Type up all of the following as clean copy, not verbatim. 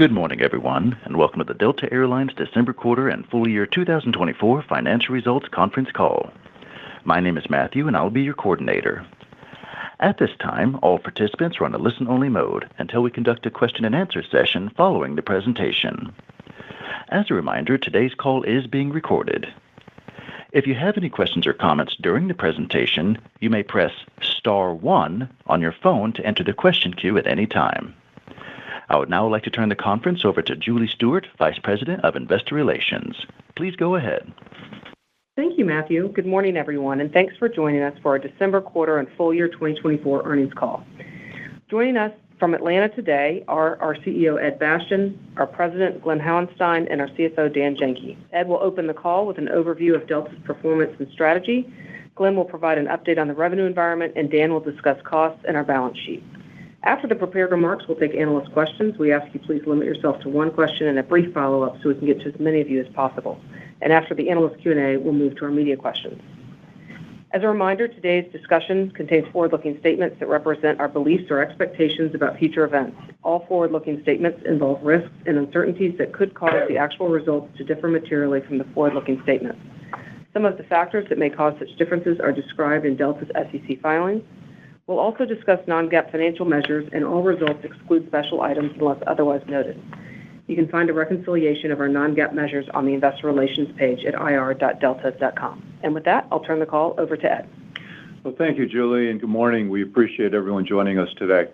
Good morning, everyone, and welcome to the Delta Air Lines December quarter and full year 2024 financial results conference call. My name is Matthew, and I'll be your coordinator. At this time, all participants are on a listen-only mode until we conduct a question-and-answer session following the presentation. As a reminder, today's call is being recorded. If you have any questions or comments during the presentation, you may press star 1 on your phone to enter the question queue at any time. I would now like to turn the conference over to Julie Stewart, Vice President of Investor Relations. Please go ahead. Thank you, Matthew. Good morning, everyone, and thanks for joining us for our December quarter and full year 2024 earnings call. Joining us from Atlanta today are our CEO, Ed Bastian, our President, Glen Hauenstein, and our CFO, Dan Janke. Ed will open the call with an overview of Delta's performance and strategy. Glen will provide an update on the revenue environment, and Dan will discuss costs and our balance sheet. After the prepared remarks, we'll take analyst questions. We ask you please limit yourself to one question and a brief follow-up so we can get to as many of you as possible. And after the analyst Q&A, we'll move to our media questions. As a reminder, today's discussion contains forward-looking statements that represent our beliefs or expectations about future events. All forward-looking statements involve risks and uncertainties that could cause the actual results to differ materially from the forward-looking statements. Some of the factors that may cause such differences are described in Delta's SEC filings. We'll also discuss non-GAAP financial measures, and all results exclude special items unless otherwise noted. You can find a reconciliation of our non-GAAP measures on the Investor Relations page at ir.delta.com. And with that, I'll turn the call over to Ed. Well, thank you, Julie, and good morning. We appreciate everyone joining us today.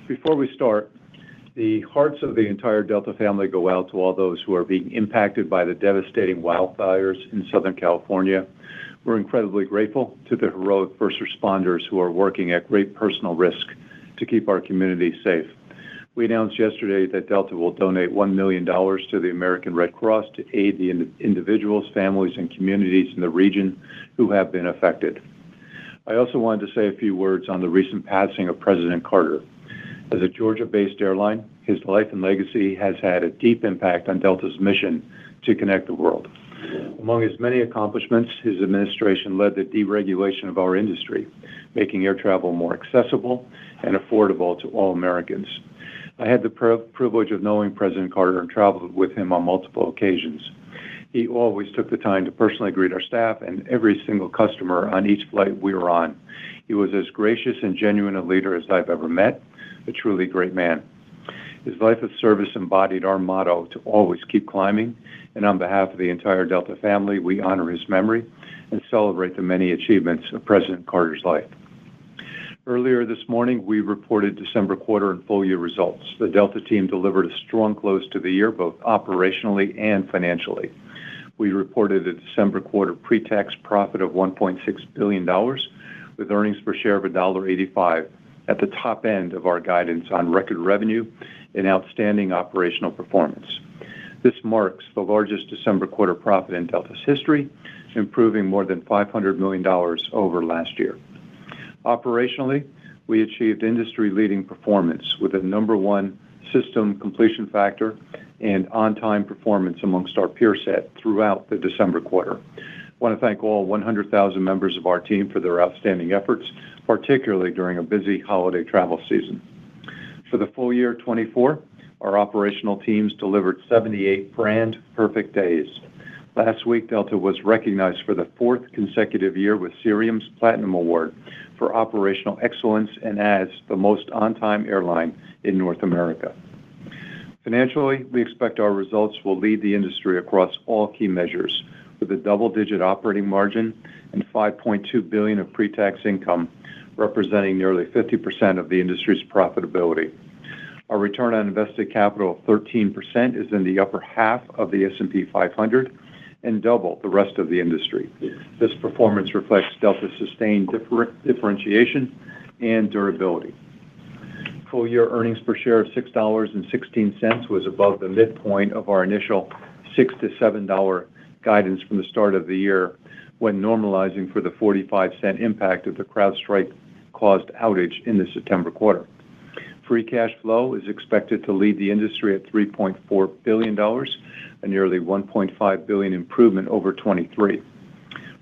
Before we start, the hearts of the entire Delta family go out to all those who are being impacted by the devastating wildfires in Southern California. We're incredibly grateful to the heroic first responders who are working at great personal risk to keep our community safe. We announced yesterday that Delta will donate $1 million to the American Red Cross to aid the individuals, families, and communities in the region who have been affected. I also wanted to say a few words on the recent passing of President Carter. As a Georgia-based airline, his life and legacy has had a deep impact on Delta's mission to connect the world. Among his many accomplishments, his administration led the deregulation of our industry, making air travel more accessible and affordable to all Americans. I had the privilege of knowing President Carter and traveled with him on multiple occasions. He always took the time to personally greet our staff and every single customer on each flight we were on. He was as gracious and genuine a leader as I've ever met, a truly great man. His life of service embodied our motto to always keep climbing, and on behalf of the entire Delta family, we honor his memory and celebrate the many achievements of President Carter's life. Earlier this morning, we reported December quarter and full year results. The Delta team delivered a strong close to the year, both operationally and financially. We reported a December quarter pre-tax profit of $1.6 billion, with earnings per share of $1.85, at the top end of our guidance on record revenue and outstanding operational performance. This marks the largest December quarter profit in Delta's history, improving more than $500 million over last year. Operationally, we achieved industry-leading performance with a number one system completion factor and on-time performance amongst our peer set throughout the December quarter. I want to thank all 100,000 members of our team for their outstanding efforts, particularly during a busy holiday travel season. For the full year 24, our operational teams delivered 78 brand perfect days. Last week, Delta was recognized for the fourth consecutive year with Cirium's Platinum Award for operational excellence and as the most on-time airline in North America. Financially, we expect our results will lead the industry across all key measures, with a double-digit operating margin and $5.2 billion of pre-tax income, representing nearly 50% of the industry's profitability. Our return on invested capital of 13% is in the upper half of the S&P 500 and double the rest of the industry. This performance reflects Delta's sustained differentiation and durability. Full year earnings per share of $6.16 was above the midpoint of our initial $6 to $7 guidance from the start of the year, when normalizing for the 45-cent impact of the CrowdStrike-caused outage in the September quarter. Free cash flow is expected to lead the industry at $3.4 billion, a nearly $1.5 billion improvement over 23.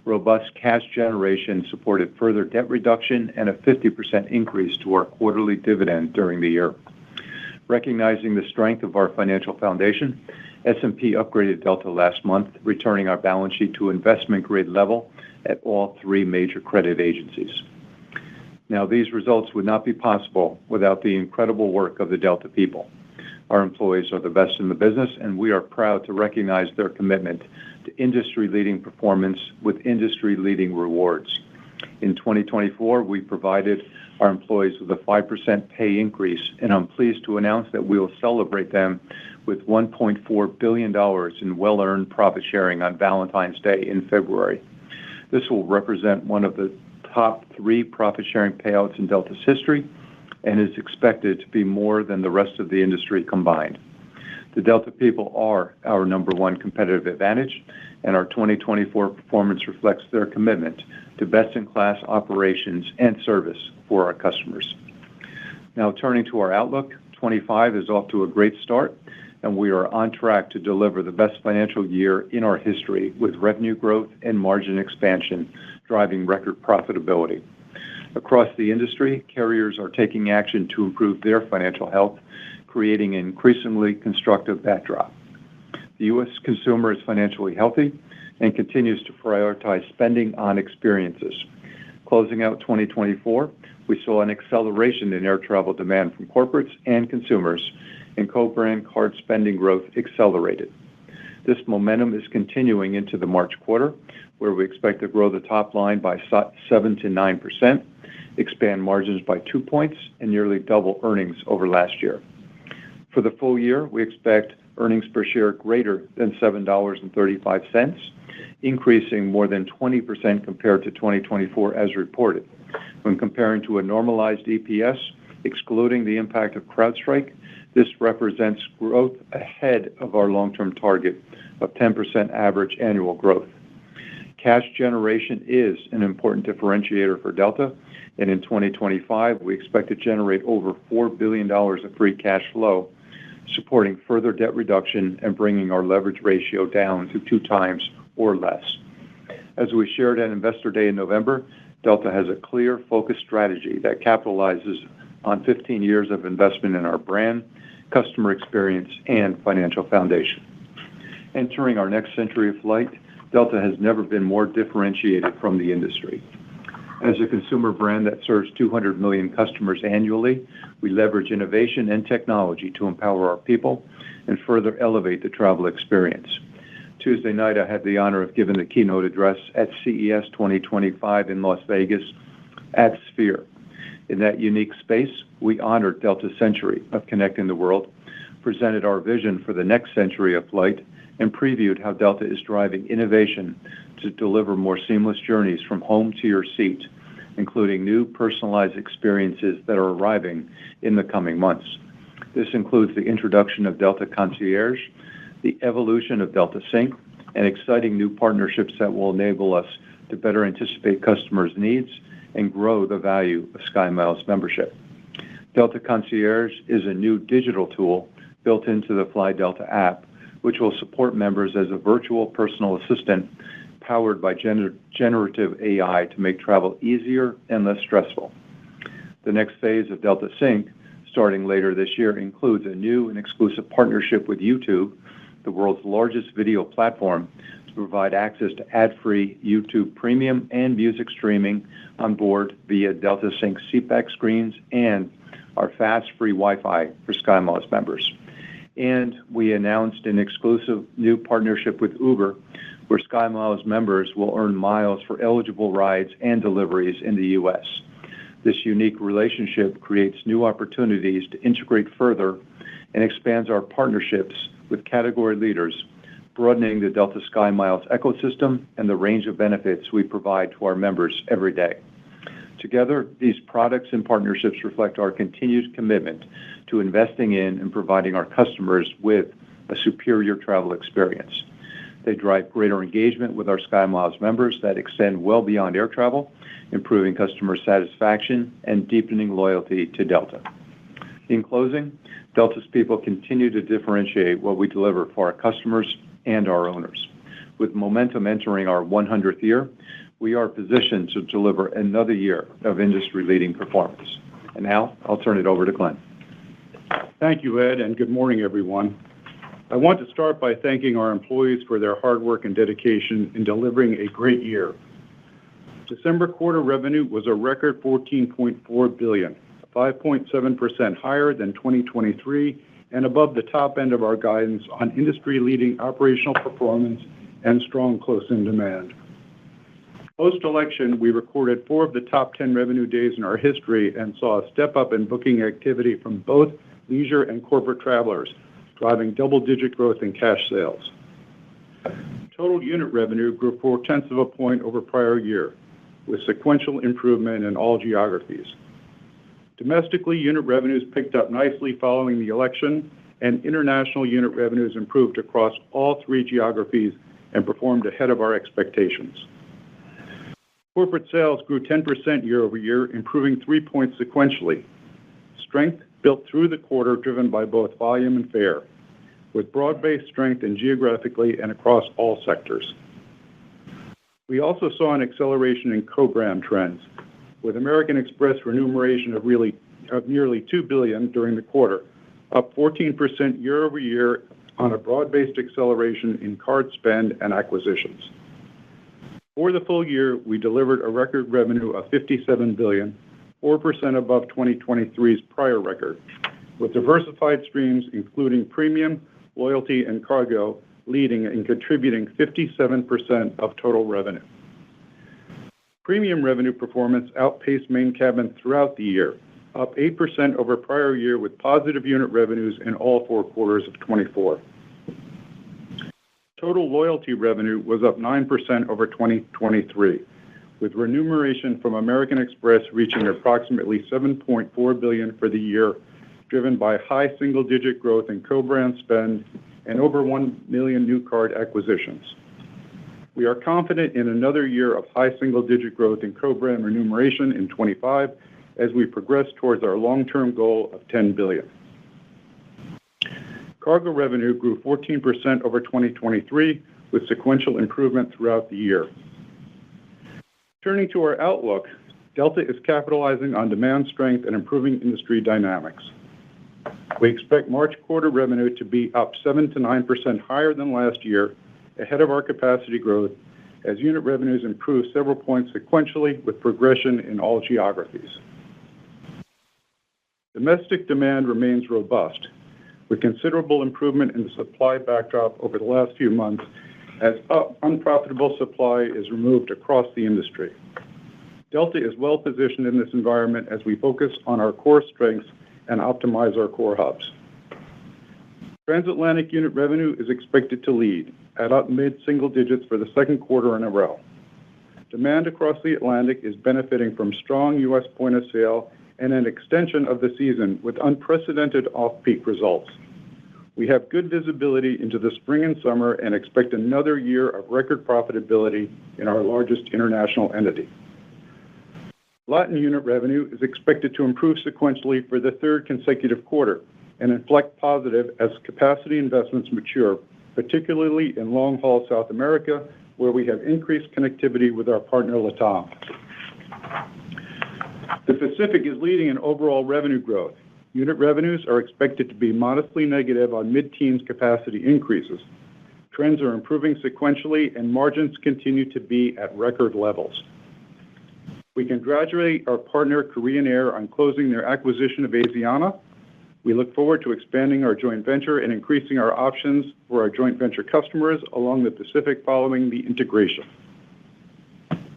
Robust cash generation supported further debt reduction and a 50% increase to our quarterly dividend during the year. Recognizing the strength of our financial foundation, S&P upgraded Delta last month, returning our balance sheet to investment-grade level at all three major credit agencies. Now, these results would not be possible without the incredible work of the Delta people. Our employees are the best in the business, and we are proud to recognize their commitment to industry-leading performance with industry-leading rewards. In 2024, we provided our employees with a 5% pay increase, and I'm pleased to announce that we will celebrate them with $1.4 billion in well-earned profit sharing on Valentine's Day in February. This will represent one of the top 3 profit-sharing payouts in Delta's history and is expected to be more than the rest of the industry combined. The Delta people are our number one competitive advantage, and our 2024 performance reflects their commitment to best-in-class operations and service for our customers. Now, turning to our outlook, 25 is off to a great start, and we are on track to deliver the best financial year in our history with revenue growth and margin expansion driving record profitability. Across the industry, carriers are taking action to improve their financial health, creating an increasingly constructive backdrop. The U.S. consumer is financially healthy and continues to prioritize spending on experiences. Closing out 2024, we saw an acceleration in air travel demand from corporates and consumers, and co-brand card spending growth accelerated. This momentum is continuing into the March quarter, where we expect to grow the top line by 7 to 9%, expand margins by 2 points, and nearly double earnings over last year. For the full year, we expect earnings per share greater than $7.35, increasing more than 20% compared to 2024 as reported. When comparing to a normalized EPS, excluding the impact of CrowdStrike, this represents growth ahead of our long-term target of 10% average annual growth. Cash generation is an important differentiator for Delta, and in 2025, we expect to generate over $4 billion of free cash flow, supporting further debt reduction and bringing our leverage ratio down to 2 times or less. As we shared at Investor Day in November, Delta has a clear, focused strategy that capitalizes on 15 years of investment in our brand, customer experience, and financial foundation. Entering our next century of flight, Delta has never been more differentiated from the industry. As a consumer brand that serves 200 million customers annually, we leverage innovation and technology to empower our people and further elevate the travel experience. Tuesday night, I had the honor of giving the keynote address at CES 2025 in Las Vegas at Sphere. In that unique space, we honored Delta's century of connecting the world, presented our vision for the next century of flight, and previewed how Delta is driving innovation to deliver more seamless journeys from home to your seat, including new personalized experiences that are arriving in the coming months. This includes the introduction of Delta Concierge, the evolution of Delta Sync, and exciting new partnerships that will enable us to better anticipate customers' needs and grow the value of SkyMiles membership. Delta Concierge is a new digital tool built into the Fly Delta app, which will support members as a virtual personal assistant powered by generative AI to make travel easier and less stressful. The next phase of Delta Sync, starting later this year, includes a new and exclusive partnership with YouTube, the world's largest video platform, to provide access to ad-free YouTube Premium and music streaming on board via Delta Sync seatback screens and our fast free Wi-Fi for SkyMiles members. And we announced an exclusive new partnership with Uber, where SkyMiles members will earn miles for eligible rides and deliveries in the U.S. This unique relationship creates new opportunities to integrate further and expands our partnerships with category leaders, broadening the Delta SkyMiles ecosystem and the range of benefits we provide to our members every day. Together, these products and partnerships reflect our continued commitment to investing in and providing our customers with a superior travel experience. They drive greater engagement with our SkyMiles members that extend well beyond air travel, improving customer satisfaction and deepening loyalty to Delta. In closing, Delta's people continue to differentiate what we deliver for our customers and our owners. With momentum entering our 100th year, we are positioned to deliver another year of industry-leading performance. And now, I'll turn it over to Glenn. Thank you, Ed, and good morning, everyone. I want to start by thanking our employees for their hard work and dedication in delivering a great year. December quarter revenue was a record $14.4 billion, 5.7% higher than 2023 and above the top end of our guidance on industry-leading operational performance and strong close-in demand. Post-election, we recorded 4 of the top 10 revenue days in our history and saw a step-up in booking activity from both leisure and corporate travelers, driving double-digit growth in cash sales. Total unit revenue grew 0.4 of a point over prior year, with sequential improvement in all geographies. Domestically, unit revenues picked up nicely following the election, and international unit revenues improved across all 3 geographies and performed ahead of our expectations. Corporate sales grew 10% year-over-year, improving 3 points sequentially. Strength built through the quarter driven by both volume and fare, with broad-based strength in geographically and across all sectors. We also saw an acceleration in co-brand trends, with American Express remuneration of nearly $2 billion during the quarter, up 14% year-over-year on a broad-based acceleration in card spend and acquisitions. For the full year, we delivered a record revenue of $57 billion, 4% above 2023's prior record, with diversified streams including premium, loyalty, and cargo leading and contributing 57% of total revenue. Premium revenue performance outpaced main cabin throughout the year, up 8% over prior year with positive unit revenues in all 4 quarters of 2024. Total loyalty revenue was up 9% over 2023, with remuneration from American Express reaching approximately $7.4 billion for the year, driven by high single-digit growth in co-brand spend and over 1 million new card acquisitions. We are confident in another year of high single-digit growth in co-brand remuneration in 2025 as we progress towards our long-term goal of $10 billion. Cargo revenue grew 14% over 2023, with sequential improvement throughout the year. Turning to our outlook, Delta is capitalizing on demand strength and improving industry dynamics. We expect March quarter revenue to be up 7 to 9% higher than last year, ahead of our capacity growth, as unit revenues improve several points sequentially with progression in all geographies. Domestic demand remains robust, with considerable improvement in the supply backdrop over the last few months as unprofitable supply is removed across the industry. Delta is well positioned in this environment as we focus on our core strengths and optimize our core hubs. Transatlantic unit revenue is expected to lead at up mid-single digits for the second quarter in a row. Demand across the Atlantic is benefiting from strong U.S. point of sale and an extension of the season with unprecedented off-peak results. We have good visibility into the spring and summer and expect another year of record profitability in our largest international entity. Latin unit revenue is expected to improve sequentially for the 3rd consecutive quarter and inflect positive as capacity investments mature, particularly in long-haul South America, where we have increased connectivity with our partner LATAM. The Pacific is leading in overall revenue growth. Unit revenues are expected to be modestly negative on mid-teens capacity increases. Trends are improving sequentially, and margins continue to be at record levels. We congratulate our partner Korean Air on closing their acquisition of Asiana. We look forward to expanding our joint venture and increasing our options for our joint venture customers along the Pacific following the integration.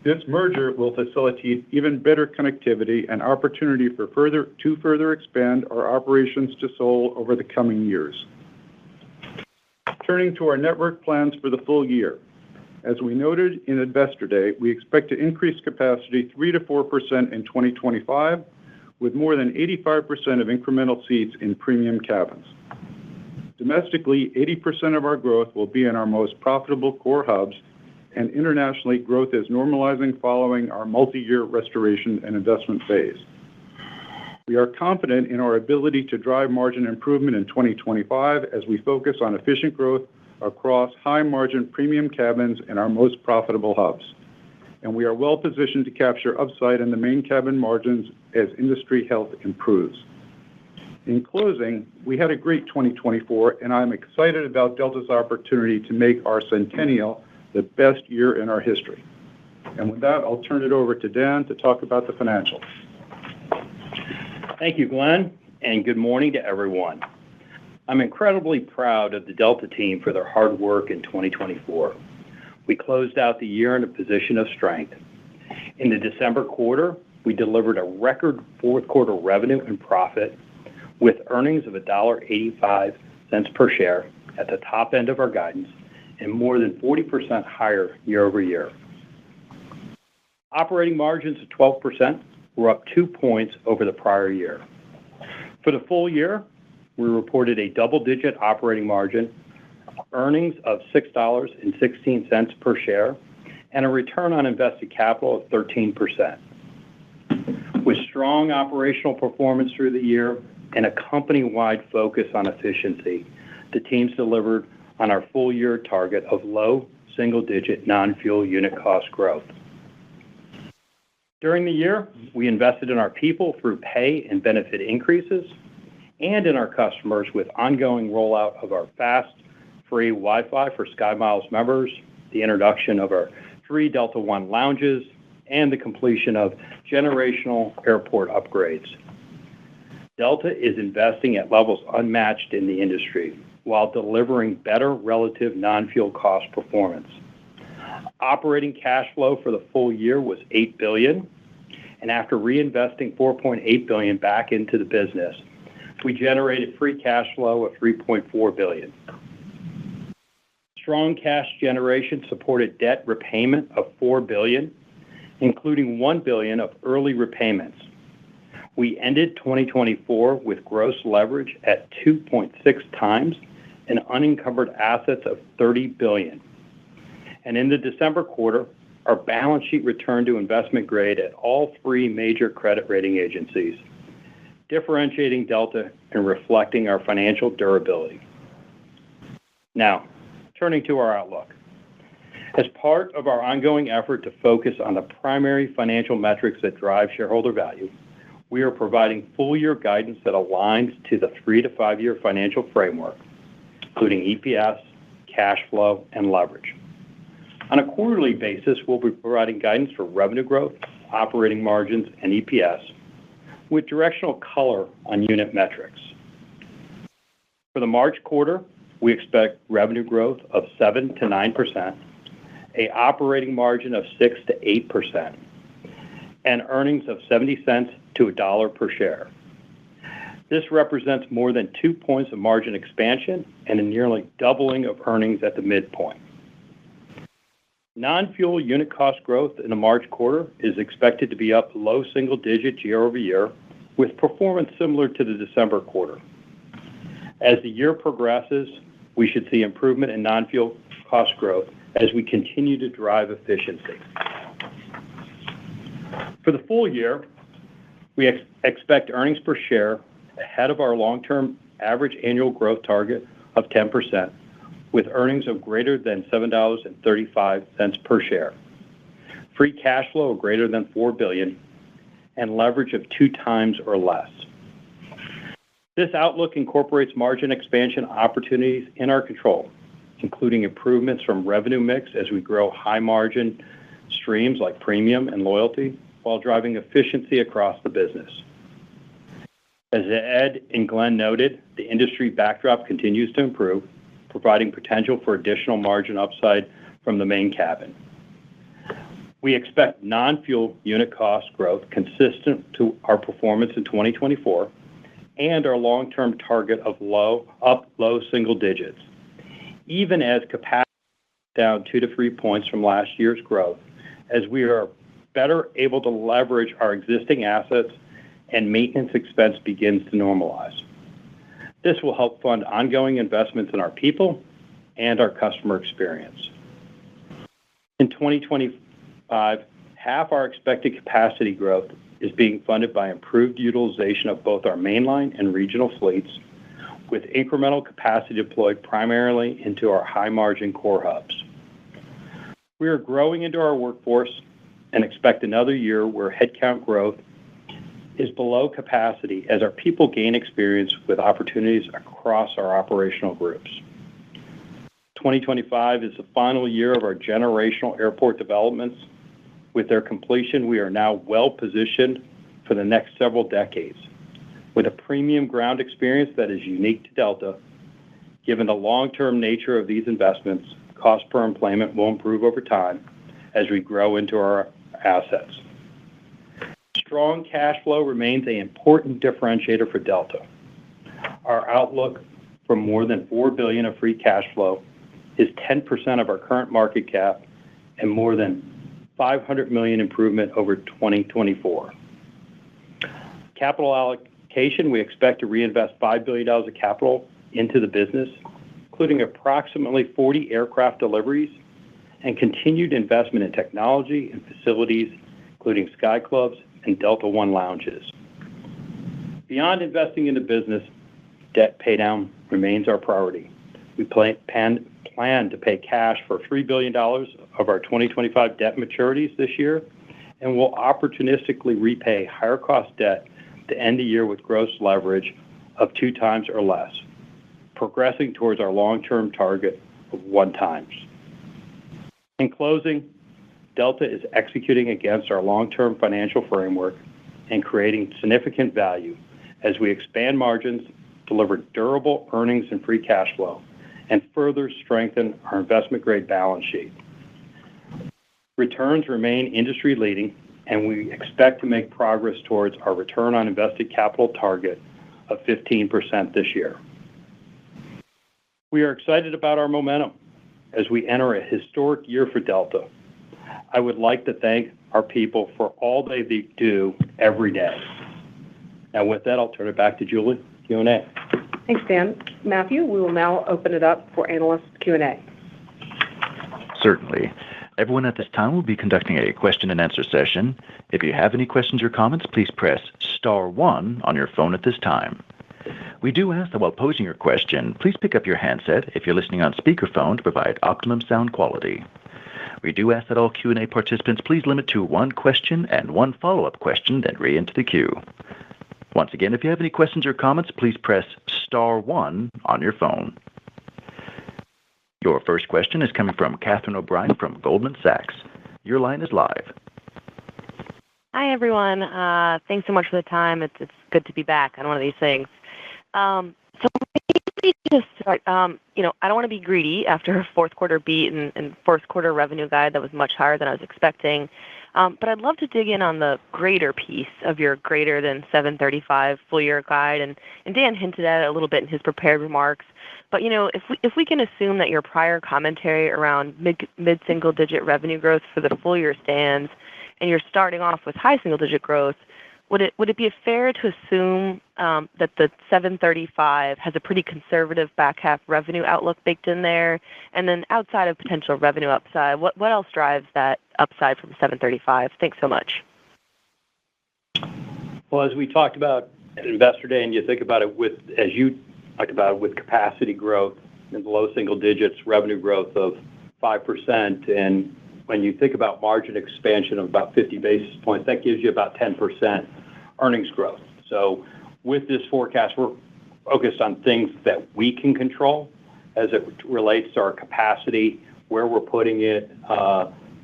This merger will facilitate even better connectivity and opportunity to further expand our operations to Seoul over the coming years. Turning to our network plans for the full year. As we noted in Investor Day, we expect to increase capacity 3 to 4% in 2025, with more than 85% of incremental seats in premium cabins. Domestically, 80% of our growth will be in our most profitable core hubs, and internationally, growth is normalizing following our multi-year restoration and investment phase. We are confident in our ability to drive margin improvement in 2025 as we focus on efficient growth across high-margin premium cabins in our most profitable hubs, and we are well positioned to capture upside in the main cabin margins as industry health improves. In closing, we had a great 2024, and I'm excited about Delta's opportunity to make our centennial the best year in our history. And with that, I'll turn it over to Dan to talk about the financials. Thank you, Glenn, and good morning to everyone. I'm incredibly proud of the Delta team for their hard work in 2024. We closed out the year in a position of strength. In the December quarter, we delivered a record fourth quarter revenue and profit with earnings of $1.85 per share at the top end of our guidance and more than 40% higher year over year. Operating margins of 12% were up 2 points over the prior year. For the full year, we reported a double-digit operating margin, earnings of $6.16 per share, and a return on invested capital of 13%. With strong operational performance through the year and a company-wide focus on efficiency, the teams delivered on our full-year target of low single-digit non-fuel unit cost growth. During the year, we invested in our people through pay and benefit increases and in our customers with ongoing rollout of our fast, free Wi-Fi for SkyMiles members, the introduction of our 3 Delta One lounges, and the completion of generational airport upgrades. Delta is investing at levels unmatched in the industry while delivering better relative non-fuel cost performance. Operating cash flow for the full year was $8 billion, and after reinvesting $4.8 billion back into the business, we generated free cash flow of $3.4 billion. Strong cash generation supported debt repayment of $4 billion, including $1 billion of early repayments. We ended 2024 with gross leverage at 2.6 times and unencumbered assets of $30 billion. And in the December quarter, our balance sheet returned to investment grade at all 3 major credit rating agencies, differentiating Delta and reflecting our financial durability. Now, turning to our outlook. As part of our ongoing effort to focus on the primary financial metrics that drive shareholder value, we are providing full-year guidance that aligns to the 3 to 5 year financial framework, including EPS, cash flow, and leverage. On a quarterly basis, we'll be providing guidance for revenue growth, operating margins, and EPS, with directional color on unit metrics. For the March quarter, we expect revenue growth of 7 to 9%, an operating margin of 6 to 8%, and earnings of 70 cents to $1 per share. This represents more than 2 points of margin expansion and a nearly doubling of earnings at the midpoint. Non-fuel unit cost growth in the March quarter is expected to be up low single digits year over year, with performance similar to the December quarter. As the year progresses, we should see improvement in non-fuel cost growth as we continue to drive efficiency. For the full year, we expect earnings per share ahead of our long-term average annual growth target of 10%, with earnings of greater than $7.35 per share, free cash flow of greater than $4 billion, and leverage of 2 times or less. This outlook incorporates margin expansion opportunities in our control, including improvements from revenue mix as we grow high-margin streams like premium and loyalty, while driving efficiency across the business. As Ed and Glenn noted, the industry backdrop continues to improve, providing potential for additional margin upside from the main cabin. We expect non-fuel unit cost growth consistent to our performance in 2024 and our long-term target of low single digits, even as capacity is down 2 to 3 points from last year's growth, as we are better able to leverage our existing assets and maintenance expense begins to normalize. This will help fund ongoing investments in our people and our customer experience. In 2025, half our expected capacity growth is being funded by improved utilization of both our mainline and regional fleets, with incremental capacity deployed primarily into our high-margin core hubs. We are growing into our workforce and expect another year where headcount growth is below capacity as our people gain experience with opportunities across our operational groups. 2025 is the final year of our generational airport developments. With their completion, we are now well-positioned for the next several decades. With a premium ground experience that is unique to Delta, given the long-term nature of these investments, cost per employment will improve over time as we grow into our assets. Strong cash flow remains an important differentiator for Delta. Our outlook for more than $4 billion of free cash flow is 10% of our current market cap and more than $500 million improvement over 2024. Capital allocation, we expect to reinvest $5 billion of capital into the business, including approximately 40 aircraft deliveries and continued investment in technology and facilities, including Sky Clubs and Delta One lounges. Beyond investing in the business, debt paydown remains our priority. We plan to pay cash for $3 billion of our 2025 debt maturities this year, and will opportunistically repay higher cost debt to end the year with gross leverage of 2x or less, progressing towards our long-term target of 1x. In closing, Delta is executing against our long-term financial framework and creating significant value as we expand margins, deliver durable earnings and free cash flow, and further strengthen our investment-grade balance sheet. Returns remain industry-leading, and we expect to make progress towards our return on invested capital target of 15% this year. We are excited about our momentum as we enter a historic year for Delta. I would like to thank our people for all they do every day. Now, with that, I'll turn it back to Julie. Q&A. Thanks, Dan. Matthew, we will now open it up for analyst Q&A. Certainly. Everyone at this time will be conducting a question-and-answer session. If you have any questions or comments, please press star one on your phone at this time. We do ask that while posing your question, please pick up your handset if you're listening on speakerphone to provide optimum sound quality. We do ask that all Q&A participants please limit to one question and one follow-up question, then re-enter the queue. Once again, if you have any questions or comments, please press star one on your phone. Your first question is coming from Catherine O'Brien from Goldman Sachs. Your line is live. Hi, everyone. Thanks so much for the time. It's good to be back on one of these things. So maybe just start, I don't want to be greedy after a fourth quarter beat and first quarter revenue guide that was much higher than I was expecting. But I'd love to dig in on the greater piece of your greater than 735 full year guide. And Dan hinted at it a little bit in his prepared remarks. But, if we can assume that your prior commentary around mid-single digit revenue growth for the full year stands, and you're starting off with high single digit growth, would it be fair to assume that the 735 has a pretty conservative back half revenue outlook baked in there? And then outside of potential revenue upside, what else drives that upside from 735? Thanks so much. Well, as we talked about at Investor Day, and you think about it as you talked about with capacity growth in the low single digits, revenue growth of 5%, and when you think about margin expansion of about 50 basis points, that gives you about 10% earnings growth. So with this forecast, we're focused on things that we can control as it relates to our capacity, where we're putting it,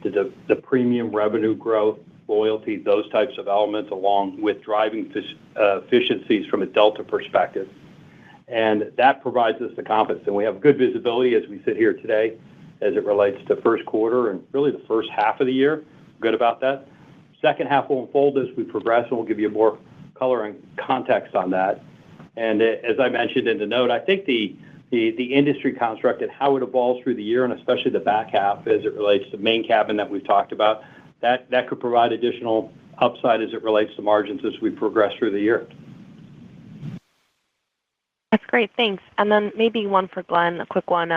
the premium revenue growth, loyalty, those types of elements, along with driving efficiencies from a Delta perspective. And that provides us the confidence. And we have good visibility as we sit here today as it relates to first quarter and really the first half of the year. Good about that. Second half will unfold as we progress, and we'll give you more color and context on that. And as I mentioned in the note, I think the industry construct and how it evolves through the year, and especially the back half as it relates to main cabin that we've talked about, that could provide additional upside as it relates to margins as we progress through the year. That's great. Thanks. And then maybe one for Glenn, a quick one.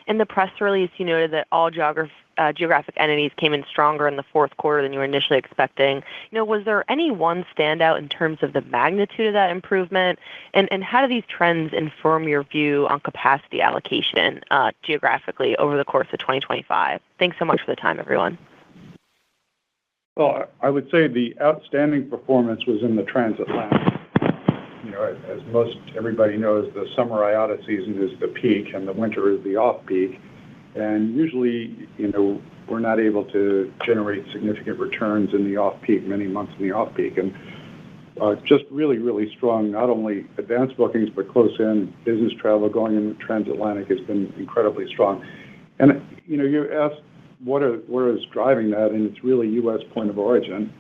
In the press release, you noted that all geographic entities came in stronger in the fourth quarter than you were initially expecting. Was there any one standout in terms of the magnitude of that improvement? And how do these trends inform your view on capacity allocation geographically over the course of 2025? Thanks so much for the time, everyone. Well, I would say the outstanding performance was in the transatlantic. As most everybody knows, the summer IATA season is the peak and the winter is the off-peak. And usually, we're not able to generate significant returns in the off-peak, many months in the off-peak. And just really, really strong, not only advanced bookings, but close-in business travel going in the transatlantic has been incredibly strong. And, you asked what is driving that, and it's really U.S. point of origin.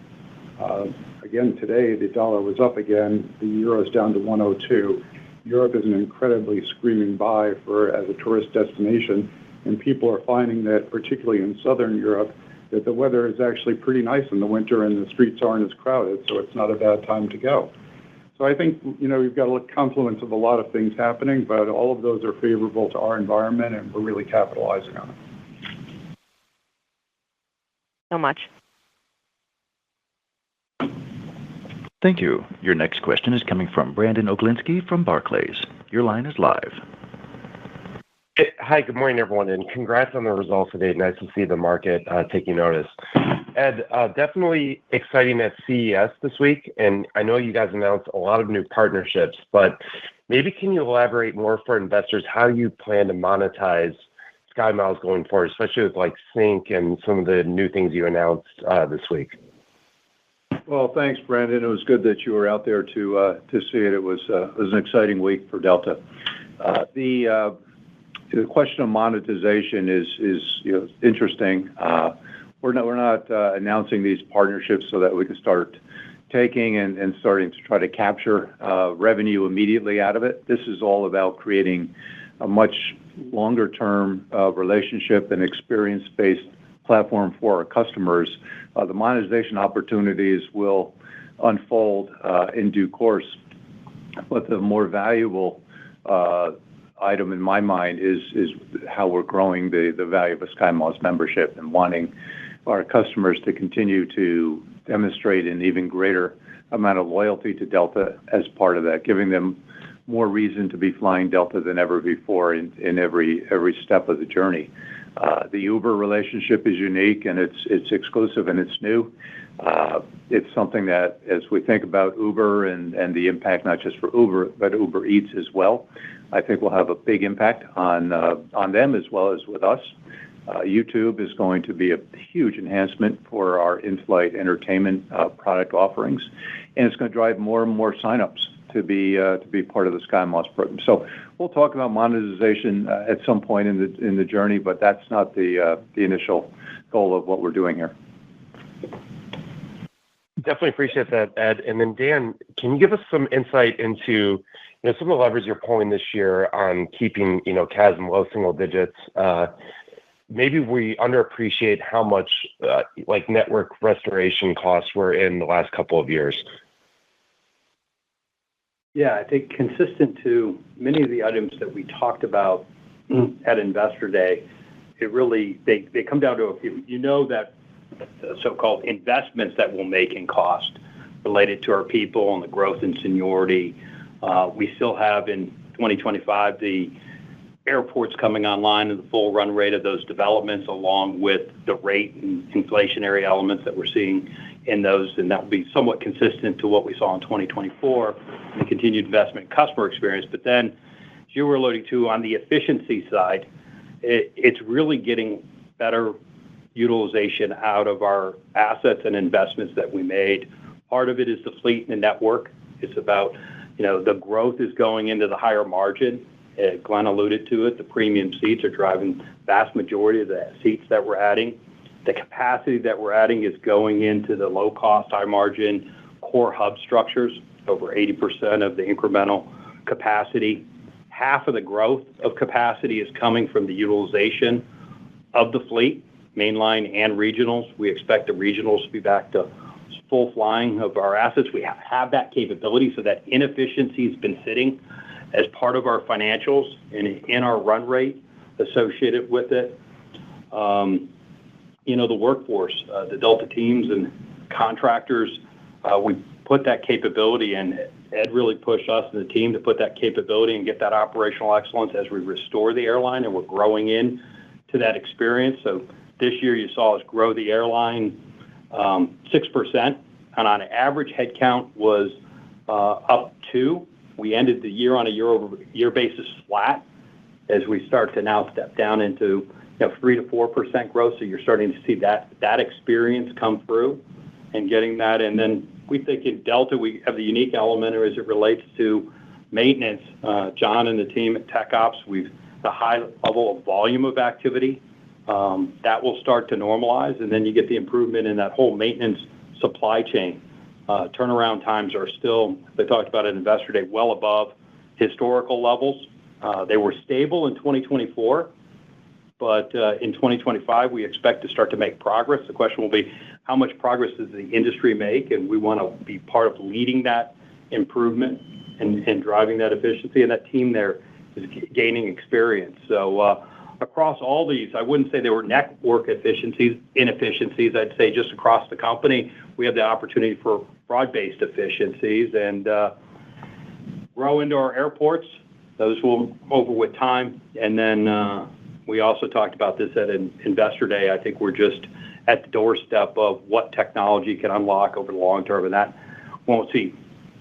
Again, today, the dollar was up again. The euro is down to 102. Europe is an incredibly screaming buy as a tourist destination, and people are finding that, particularly in southern Europe, that the weather is actually pretty nice in the winter and the streets aren't as crowded, so it's not a bad time to go. So I think, you've got a confluence of a lot of things happening, but all of those are favorable to our environment, and we're really capitalizing on it. So much. Thank you. Your next question is coming from Brandon Oglinski from Barclays. Your line is live. Hi, good morning, everyone, and congrats on the results today. Nice to see the market taking notice. Ed, definitely exciting at CES this week, and I know you guys announced a lot of new partnerships, but maybe can you elaborate more for investors how you plan to monetize SkyMiles going forward, especially with Sync and some of the new things you announced this week? Well, thanks, Brandon. It was good that you were out there to see it. It was an exciting week for Delta. The question of monetization is interesting. We're not announcing these partnerships so that we can start taking and starting to try to capture revenue immediately out of it. This is all about creating a much longer-term relationship and experience-based platform for our customers. The monetization opportunities will unfold in due course, but the more valuable item in my mind is how we're growing the value of a SkyMiles membership and wanting our customers to continue to demonstrate an even greater amount of loyalty to Delta as part of that, giving them more reason to be flying Delta than ever before in every step of the journey. The Uber relationship is unique, and it's exclusive, and it's new. It's something that, as we think about Uber and the impact not just for Uber, but Uber Eats as well, I think will have a big impact on them as well as with us. YouTube is going to be a huge enhancement for our in-flight entertainment product offerings, and it's going to drive more and more signups to be part of the SkyMiles program. So we'll talk about monetization at some point in the journey, but that's not the initial goal of what we're doing here. Definitely appreciate that, Ed. And then Dan, can you give us some insight into some of the levers you're pulling this year on keeping CASM low single digits? Maybe we underappreciate how much network restoration costs were in the last couple of years. Yeah, I think consistent to many of the items that we talked about at Investor Day, they come down to a few. That the so-called investments that we'll make in cost related to our people and the growth in seniority. We still have in 2025 the airports coming online and the full run rate of those developments, along with the rate and inflationary elements that we're seeing in those, and that will be somewhat consistent to what we saw in 2024, and the continued investment in customer experience. But then, as you were alluding to, on the efficiency side, it's really getting better utilization out of our assets and investments that we made. Part of it is the fleet and the network. It's about, the growth is going into the higher margin. Glenn alluded to it. The premium seats are driving the vast majority of the seats that we're adding. The capacity that we're adding is going into the low-cost, high-margin core hub structures, over 80% of the incremental capacity. Half of the growth of capacity is coming from the utilization of the fleet, mainline and regionals. We expect the regionals to be back to full flying of our assets. We have that capability, so that inefficiency has been sitting as part of our financials and in our run rate associated with it. The workforce, the Delta teams and contractors, we put that capability, and Ed really pushed us and the team to put that capability and get that operational excellence as we restore the airline, and we're growing in to that experience. So this year you saw us grow the airline 6%, and on average, headcount was up 2. We ended the year on a year-over-year basis flat as we start to now step down into 3 to 4% growth. So you're starting to see that experience come through and getting that. And then we think in Delta, we have the unique element as it relates to maintenance. John and the team at Tech Ops, we've the high level of volume of activity. That will start to normalize, and then you get the improvement in that whole maintenance supply chain. Turnaround times are still, they talked about at Investor Day, well above historical levels. They were stable in 2024, but in 2025, we expect to start to make progress. The question will be, how much progress does the industry make? And we want to be part of leading that improvement and driving that efficiency. And that team there is gaining experience. So across all these, I wouldn't say they were network inefficiencies. I'd say just across the company, we have the opportunity for broad-based efficiencies and grow into our airports. Those will over with time. And then we also talked about this at an Investor Day. I think we're just at the doorstep of what technology can unlock over the long term. And that won't see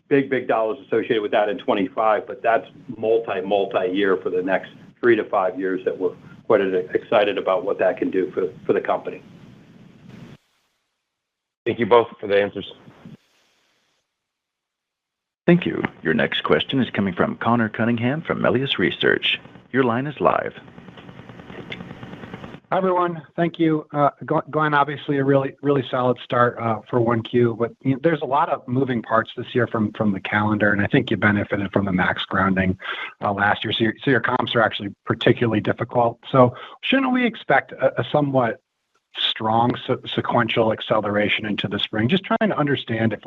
big dollars associated with that in 25, but that's multi-year for the next 3 to 5 years that we're quite excited about what that can do for the company. Thank you both for the answers. Thank you. Your next question is coming from Connor Cunningham from Melius Research. Your line is live. Hi, everyone. Thank you. Glenn, obviously a really solid start for 1Q, but there's a lot of moving parts this year from the calendar, and I think you benefited from the MAX grounding last year. So your comps are actually particularly difficult. So shouldn't we expect a somewhat strong sequential acceleration into the spring? Just trying to understand if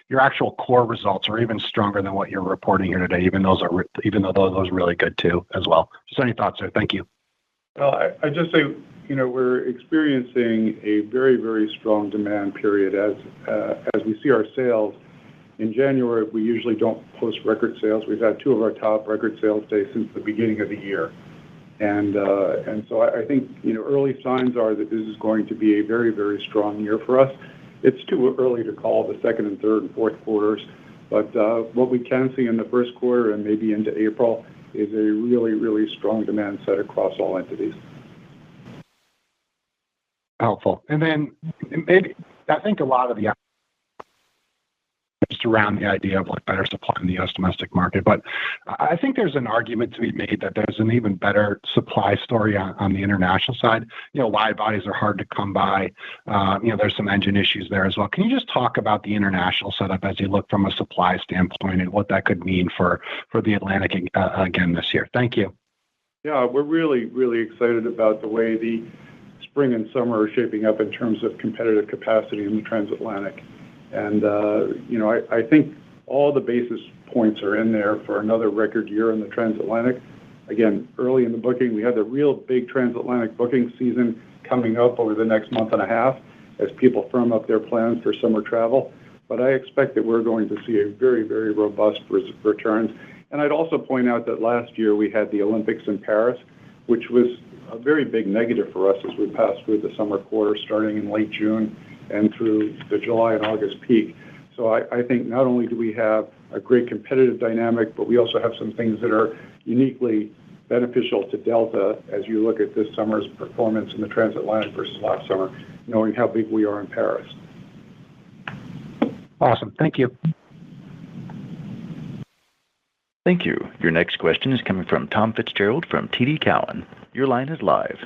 your actual core results are even stronger than what you're reporting here today, even though those are really good too as well. Just any thoughts there? Thank you. Well, I just say, we're experiencing a very, very strong demand period as we see our sales. In January, we usually don't post record sales. We've had 2 of our top record sales days since the beginning of the year. And so I think, early signs are that this is going to be a very, very strong year for us. It's too early to call the second and third and fourth quarters, but what we can see in the first quarter and maybe into April is a really, really strong demand set across all entities. Helpful. And then maybe I think a lot of the just around the idea of better supply in the U.S. domestic market, but I think there's an argument to be made that there's an even better supply story on the international side. Wide bodies are hard to come by. There's some engine issues there as well. Can you just talk about the international setup as you look from a supply standpoint and what that could mean for the Atlantic again this year? Thank you. Yeah, we're really, really excited about the way the spring and summer are shaping up in terms of competitive capacity in the transatlantic. And, I think all the basis points are in there for another record year in the transatlantic. Again, early in the booking, we have the real big transatlantic booking season coming up over the next month and a half as people firm up their plans for summer travel. But I expect that we're going to see a very, very robust returns. And I'd also point out that last year we had the Olympics in Paris, which was a very big negative for us as we passed through the summer quarter starting in late June and through the July and August peak. So I think not only do we have a great competitive dynamic, but we also have some things that are uniquely beneficial to Delta as you look at this summer's performance in the transatlantic versus last summer, knowing how big we are in Paris. Awesome. Thank you. Thank you. Your next question is coming from Tom Fitzgerald from TD Cowen. Your line is live.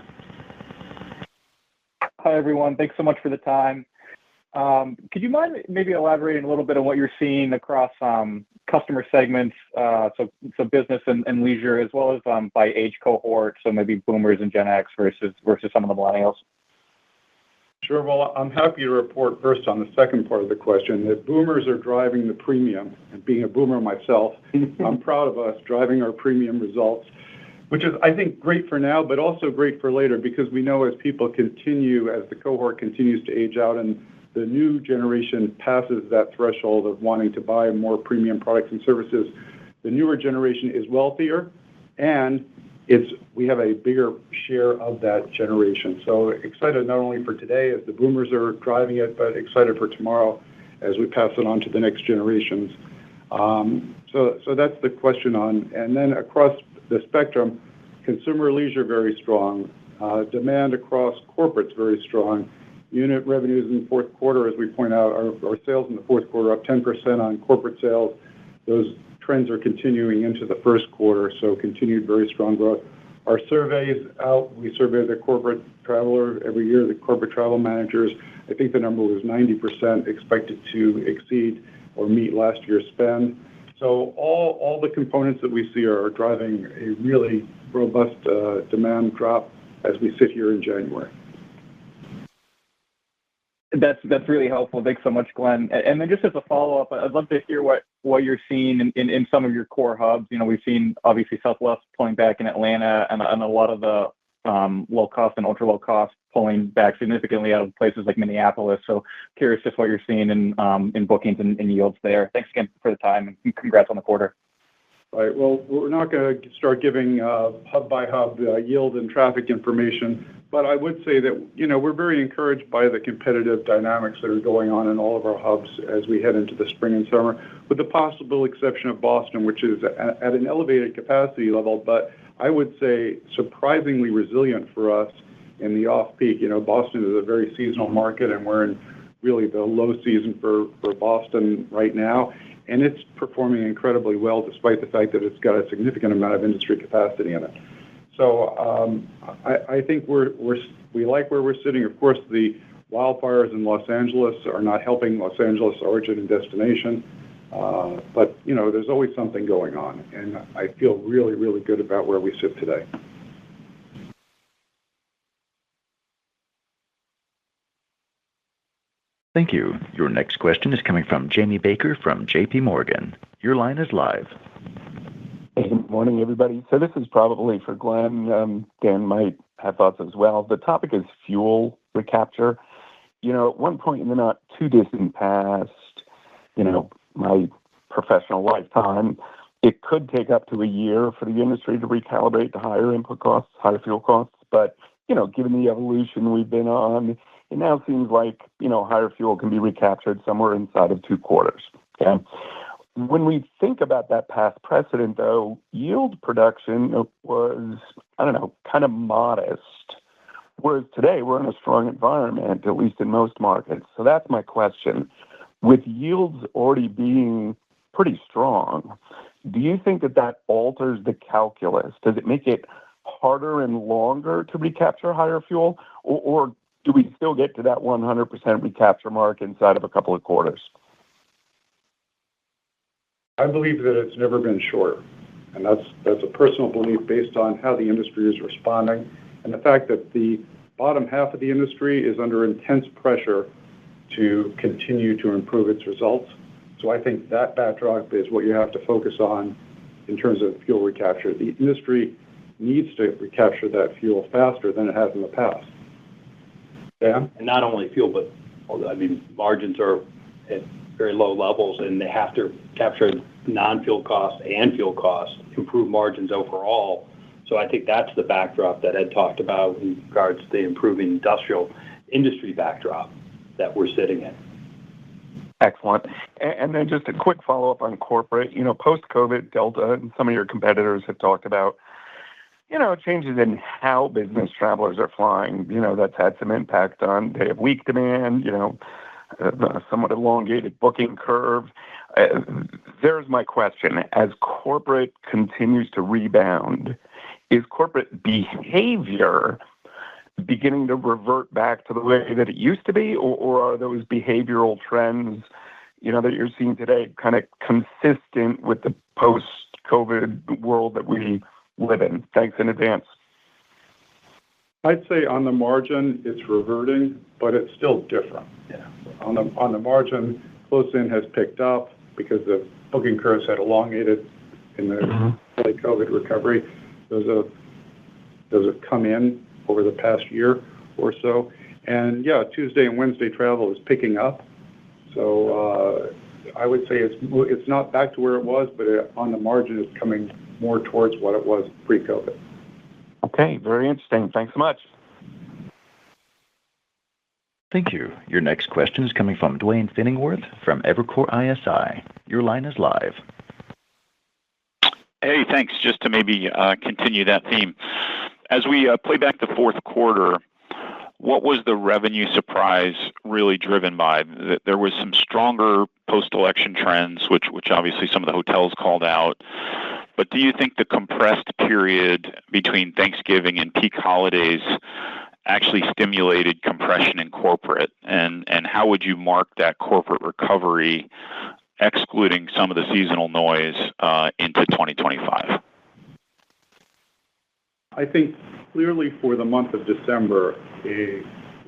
Hi, everyone. Thanks so much for the time. Could you mind maybe elaborating a little bit on what you're seeing across customer segments, so business and leisure, as well as by age cohort, so maybe boomers and Gen X versus some of the millennials? Sure. Well, I'm happy to report first on the second part of the question that boomers are driving the premium. And being a boomer myself, I'm proud of us driving our premium results, which is, I think, great for now, but also great for later because we know as people continue, as the cohort continues to age out and the new generation passes that threshold of wanting to buy more premium products and services, the newer generation is wealthier and we have a bigger share of that generation. So excited not only for today as the boomers are driving it, but excited for tomorrow as we pass it on to the next generations. So that's the question on. And then across the spectrum, consumer leisure very strong. Demand across corporates very strong. Unit revenues in the fourth quarter, as we point out, our sales in the fourth quarter up 10% on corporate sales. Those trends are continuing into the first quarter, so continued very strong growth. Our surveys out, we survey the corporate traveler every year, the corporate travel managers. I think the number was 90% expected to exceed or meet last year's spend. So all the components that we see are driving a really robust demand drop as we sit here in January. That's really helpful. Thanks so much, Glenn. And then just as a follow-up, I'd love to hear what you're seeing in some of your core hubs. You know, we've seen obviously Southwest pulling back in Atlanta and a lot of the low cost and ultra low cost pulling back significantly out of places like Minneapolis. So curious just what you're seeing in bookings and yields there. Thanks again for the time and congrats on the quarter. Right. Well, we're not going to start giving hub by hub yield and traffic information, but I would say that, you know, we're very encouraged by the competitive dynamics that are going on in all of our hubs as we head into the spring and summer, with the possible exception of Boston, which is at an elevated capacity level, but I would say surprisingly resilient for us in the off-peak. You know, Boston is a very seasonal market, and we're in really the low season for Boston right now. And it's performing incredibly well, despite the fact that it's got a significant amount of industry capacity in it. So I think we like where we're sitting. Of course, the wildfires in Los Angeles are not helping Los Angeles origin and destination. But, you know, there's always something going on. And I feel really, really good about where we sit today. Thank you. Your next question is coming from Jamie Baker from J.P. Morgan. Your line is live. Hey, good morning, everybody. So this is probably for Glenn. Dan might have thoughts as well. The topic is fuel recapture. You know, at one point in the not too distant past, you know, my professional lifetime, it could take up to a year for the industry to recalibrate to higher input costs, higher fuel costs. But, you know, given the evolution we've been on, it now seems like, you know, higher fuel can be recaptured somewhere inside of 2 quarters. Okay. When we think about that past precedent, though, yield production was, I don't know, kind of modest. Whereas today we're in a strong environment, at least in most markets. So that's my question. With yields already being pretty strong, do you think that that alters the calculus? Does it make it harder and longer to recapture higher fuel? Or do we still get to that 100% recapture mark inside of a couple of quarters? I believe that it's never been shorter. And that's a personal belief based on how the industry is responding and the fact that the bottom half of the industry is under intense pressure to continue to improve its results. So I think that backdrop is what you have to focus on in terms of fuel recapture. The industry needs to recapture that fuel faster than it has in the past. Dan? And not only fuel, but I mean, margins are at very low levels, and they have to capture non-fuel costs and fuel costs, improve margins overall. So I think that's the backdrop that Ed talked about in regards to the improving industrial industry backdrop that we're sitting in. Excellent. And then just a quick follow-up on corporate. You know, post-COVID, Delta and some of your competitors have talked about, you know, changes in how business travelers are flying. You know, that's had some impact on day-of-week demand, you know, a somewhat elongated booking curve. There's my question. As corporate continues to rebound, is corporate behavior beginning to revert back to the way that it used to be, or are those behavioral trends, you know, that you're seeing today kind of consistent with the post-COVID world that we live in? Thanks in advance. I'd say on the margin, it's reverting, but it's still different. Yeah. On the margin, close-in has picked up because the booking curves had elongated in the early COVID recovery. Those have come in over the past year or so. And, yeah, Tuesday and Wednesday travel is picking up. So I would say it's not back to where it was, but on the margin, it's coming more towards what it was pre-COVID. Okay, very interesting. Thanks so much. Thank you. Your next question is coming from Duane Pfennigwerth from Evercore ISI. Your line is live. Hey, thanks. Just to maybe continue that theme. As we play back the fourth quarter, what was the revenue surprise really driven by? There was some stronger post-election trends, which obviously some of the hotels called out. But do you think the compressed period between Thanksgiving and peak holidays actually stimulated compression in corporate? And how would you mark that corporate recovery, excluding some of the seasonal noise, into 2025? I think clearly for the month of December, a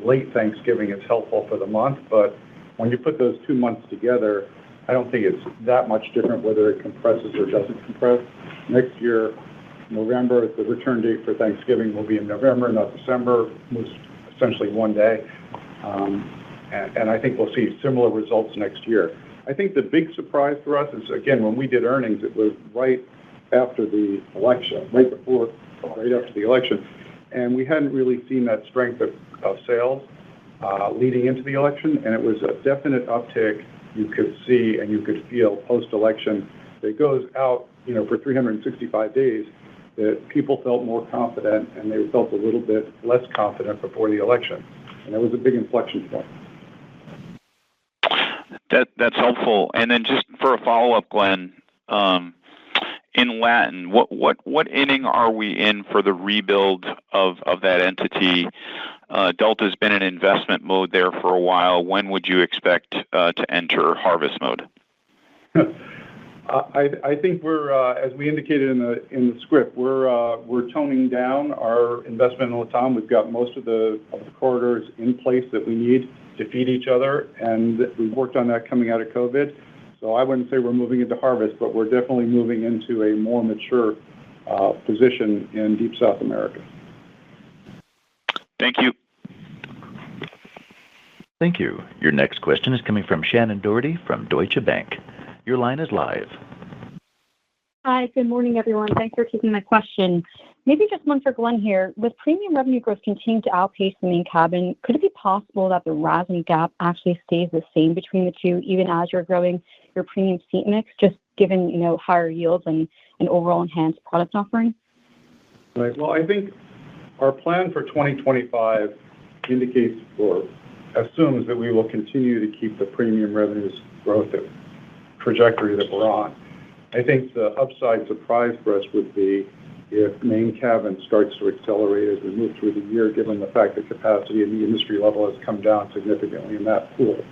late Thanksgiving is helpful for the month, but when you put those 2 months together, I don't think it's that much different whether it compresses or doesn't compress. Next year, November, the return date for Thanksgiving will be in November, not December. It was essentially one day. And I think we'll see similar results next year. I think the big surprise for us is, again, when we did earnings, it was right after the election, right after the election. And we hadn't really seen that strength of sales leading into the election. And it was a definite uptick you could see and you could feel post-election that goes out, for 365 days, that people felt more confident and they felt a little bit less confident before the election. And that was a big inflection point. That's helpful. And then just for a follow-up, Glenn, in Latin, what inning are we in for the rebuild of that entity? Delta's been in investment mode there for a while. When would you expect to enter harvest mode? I think we're, as we indicated in the script, we're toning down our investment in Latam. We've got most of the corridors in place that we need to feed each other, and we've worked on that coming out of COVID. So I wouldn't say we're moving into harvest, but we're definitely moving into a more mature position in Deep South America. Thank you. Thank you. Your next question is coming from Shannon Doherty from Deutsche Bank. Your line is live. Hi, good morning, everyone. Thanks for taking my question. Maybe just one for Glenn here. With premium revenue growth continuing to outpace the main cabin, could it be possible that the RASM gap actually stays the same between the two, even as you're growing your premium seat mix, just given, higher yields and an overall enhanced product offering? Right. Well, I think our plan for 2025 indicates or assumes that we will continue to keep the premium revenues growth trajectory that we're on. I think the upside surprise for us would be if main cabin starts to accelerate as we move through the year, given the fact that capacity in the industry level has come down significantly in that pool.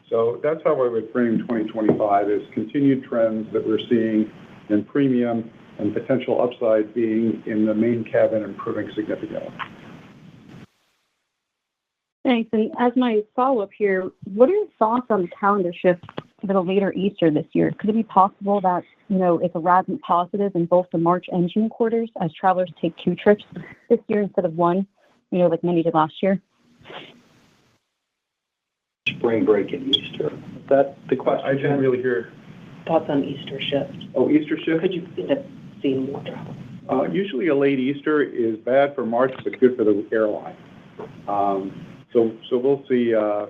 So that's how I would frame 2025, is continued trends that we're seeing in premium and potential upside being in the main cabin improving significantly. Thanks. And as my follow-up here, what are your thoughts on the calendar shift for the later Easter this year? Could it be possible that, it's a RASM positive in both the March and June quarters as travelers take 2 trips this year instead of 1, like many did last year? Spring break and Easter. Is that the question? I didn't really hear. Thoughts on Easter shift? Oh, Easter shift? Could you end up seeing more travel? Usually a late Easter is bad for March, but good for the airline. So we'll see how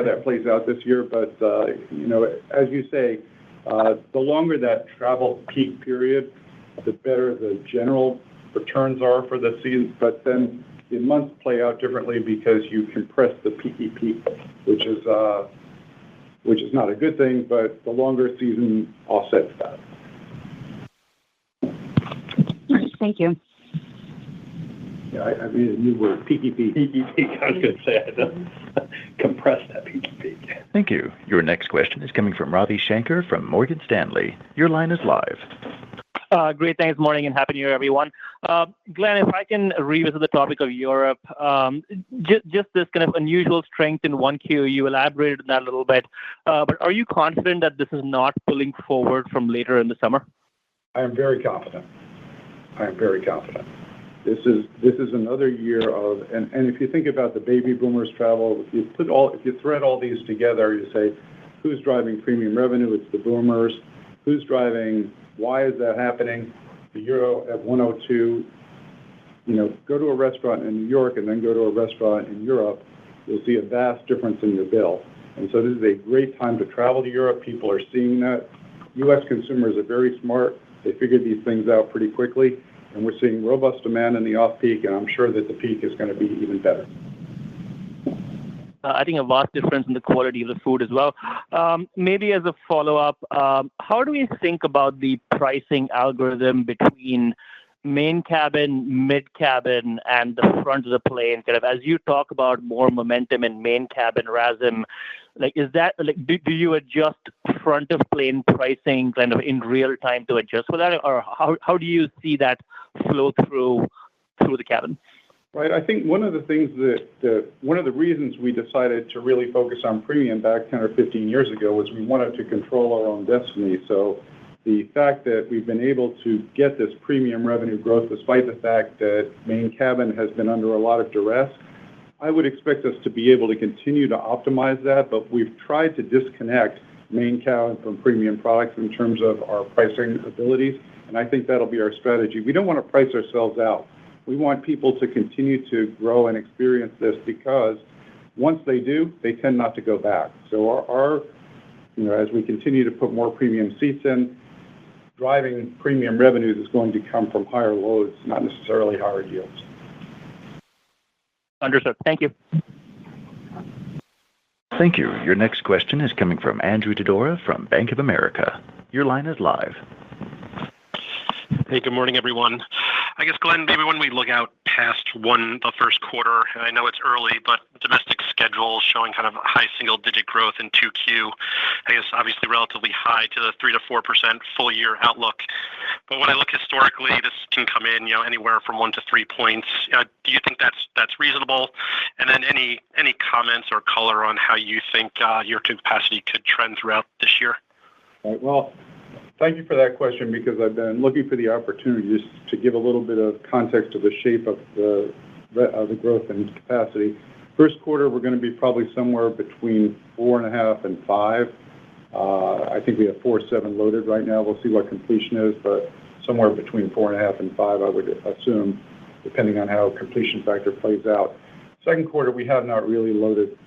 that plays out this year. But as you say, the longer that travel peak period, the better the general returns are for the season. But then the months play out differently because you compress the peaky peak, which is not a good thing. But the longer season offsets that. Thank you. Yeah, I mean a new word, peaky peak. Peaky peak. I was going to say, I don't compress that peaky peak. Thank you. Your next question is coming from Ravi Shankar from Morgan Stanley. Your line is live. Great. Thanks. Morning and Happy New Year, everyone. Glenn, if I can revisit the topic of Europe, just this kind of unusual strength in 1Q, you elaborated on that a little bit. But are you confident that this is not pulling forward from later in the summer? I am very confident. This is another year of, and if you think about the baby boomers travel, if you thread all these together, you say, who's driving premium revenue? It's the boomers. Who's driving? Why is that happening? The euro at 102, go to a restaurant in New York and then go to a restaurant in Europe, you'll see a vast difference in your bill. And so this is a great time to travel to Europe. People are seeing that. U.S. consumers are very smart. They figured these things out pretty quickly, and we're seeing robust demand in the off-peak, and I'm sure that the peak is going to be even better. I think a vast difference in the quality of the food as well. Maybe as a follow-up, how do we think about the pricing algorithm between main cabin, mid cabin, and the front of the plane? Kind of as you talk about more momentum in main cabin RASM, do you adjust front of plane pricing kind of in real time to adjust for that, or how do you see that flow through the cabin? Right. I think one of the things one of the reasons we decided to really focus on premium back 10 or 15 years ago was we wanted to control our own destiny. So the fact that we've been able to get this premium revenue growth, despite the fact that main cabin has been under a lot of duress, I would expect us to be able to continue to optimize that, but we've tried to disconnect main cabin from premium products in terms of our pricing abilities, and I think that'll be our strategy. We don't want to price ourselves out. We want people to continue to grow and experience this, because once they do, they tend not to go back. So as we continue to put more premium seats in, driving premium revenues is going to come from higher loads, not necessarily higher yields. Understood. Thank you. Thank you. Your next question is coming from Andrew Dodora from Bank of America. Your line is live. Hey, good morning, everyone. I guess, Glenn, maybe when we look out past the first quarter, and I know it's early, but domestic schedule showing kind of high single-digit growth in 2Q, I guess obviously relatively high to the 3 to 4% full-year outlook. But when I look historically, this can come in, anywhere from 1 to 3 points. Do you think that's reasonable? And then any comments or color on how you think your capacity could trend throughout this year? All right, well, thank you for that question, because I've been looking for the opportunities to give a little bit of context to the shape of the growth and capacity. First quarter, we're going to be probably somewhere between 4.5 and 5. I think we have 4.7 loaded right now. We'll see what completion is, but somewhere between 4.5 and 5, I would assume, depending on how completion factor plays out. Second quarter, we have not really loaded